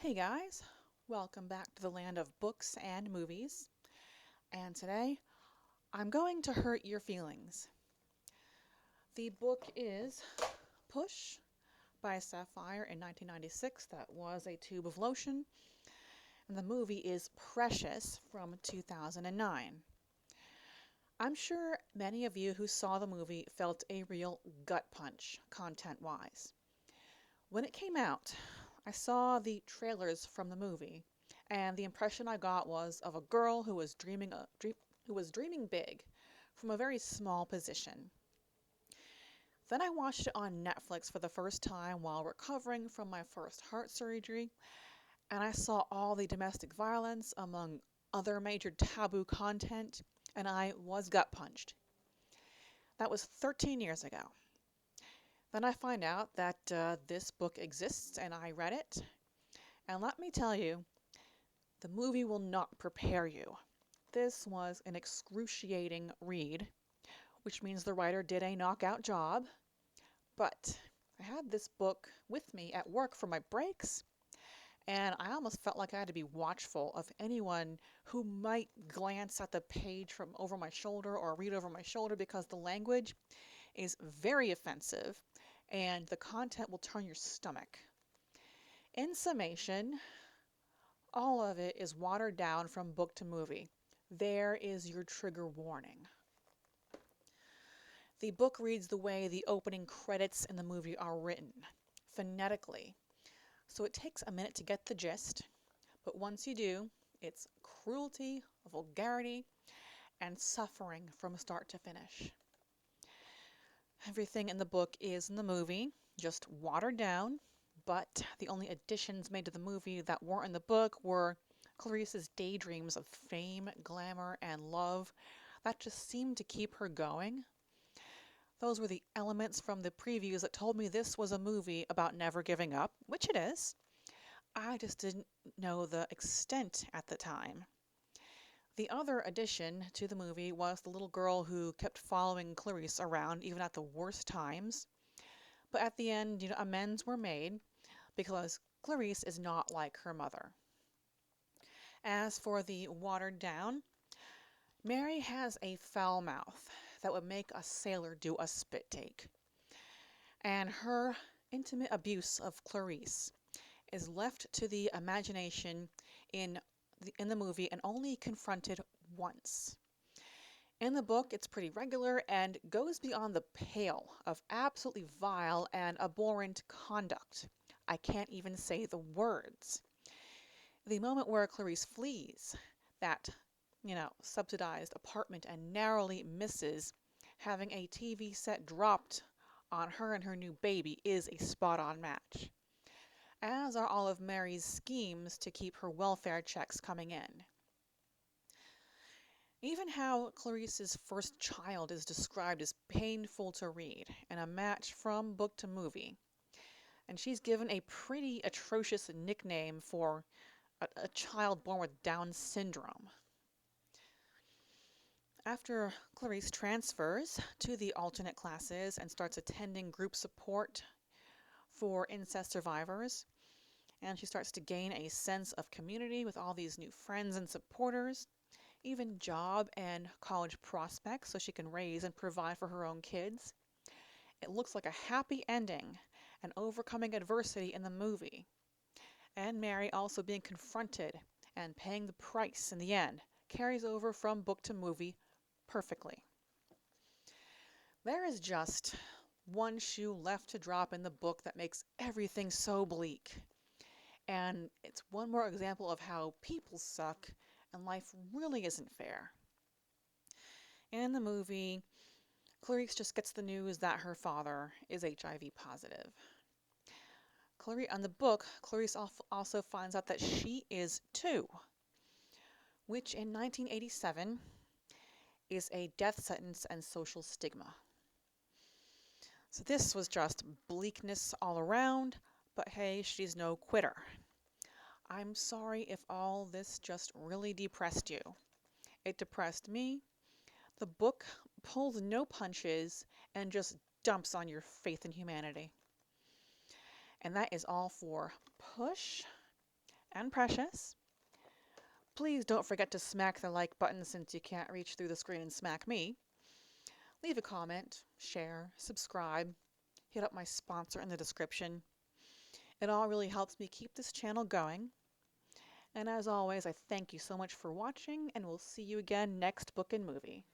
Hey guys, welcome back to the land of books and movies. And today I'm going to hurt your feelings. The book is Push by Sapphire in 1996. That was a tube of lotion. And the movie is Precious from 2009. I'm sure many of you who saw the movie felt a real gut punch, content wise. When it came out, I saw the trailers from the movie, and the impression I got was of a girl who was dreaming big from a very small position. Then I watched it on Netflix for the first time while recovering from my first heart surgery, and I saw all the domestic violence among other major taboo content, and I was gut punched. That was 13 years ago. Then I find out that this book exists, and I read it. And let me tell you, the movie will not prepare you. This was an excruciating read, which means the writer did a knockout job. But I had this book with me at work for my breaks, and I almost felt like I had to be watchful of anyone who might glance at the page from over my shoulder or read over my shoulder because the language is very offensive and the content will turn your stomach. In summation, all of it is watered down from book to movie. There is your trigger warning. The book reads the way the opening credits in the movie are written, phonetically. So it takes a minute to get the gist, but once you do, it's cruelty, vulgarity, and suffering from start to finish. Everything in the book is in the movie, just watered down, but the only additions made to the movie that weren't in the book were Clarice's daydreams of fame, glamour, and love that just seemed to keep her going. Those were the elements from the previews that told me this was a movie about never giving up, which it is. I just didn't know the extent at the time. The other addition to the movie was the little girl who kept following Clarice around even at the worst times. But at the end, amends were made because Clarice is not like her mother. As for the watered down, Mary has a foul mouth that would make a sailor do a spit take. And her intimate abuse of Clarice is left to the imagination in the movie and only confronted once. In the book, it's pretty regular and goes beyond the pale of absolutely vile and abhorrent conduct. I can't even say the words. The moment where Clarice flees that, subsidized apartment and narrowly misses having a TV set dropped on her and her new baby is a spot on match, as are all of Mary's schemes to keep her welfare checks coming in. Even how Clarice's first child is described as painful to read and a match from book to movie. And she's given a pretty atrocious nickname for a child born with Down syndrome. After Clarice transfers to the alternate classes and starts attending group support for incest survivors, and she starts to gain a sense of community with all these new friends and supporters, even job and college prospects so she can raise and provide for her own kids. It looks like a happy ending and overcoming adversity in the movie. And Mary also being confronted and paying the price in the end carries over from book to movie perfectly. There is just one shoe left to drop in the book that makes everything so bleak. And it's one more example of how people suck and life really isn't fair. In the movie, Clarice just gets the news that her father is HIV positive. On the book, Clarice also finds out that she is too, which in 1987 is a death sentence and social stigma. So this was just bleakness all around, but hey, she's no quitter. I'm sorry if all this just really depressed you. It depressed me. The book pulls no punches and just dumps on your faith in humanity. And that is all for Push. and precious. Please don't forget to smack the like button since you can't reach through the screen and smack me. Leave a comment, share, subscribe, hit up my sponsor in the description. It all really helps me keep this channel going. And as always, I thank you so much for watching, and we'll see you again next book and movie.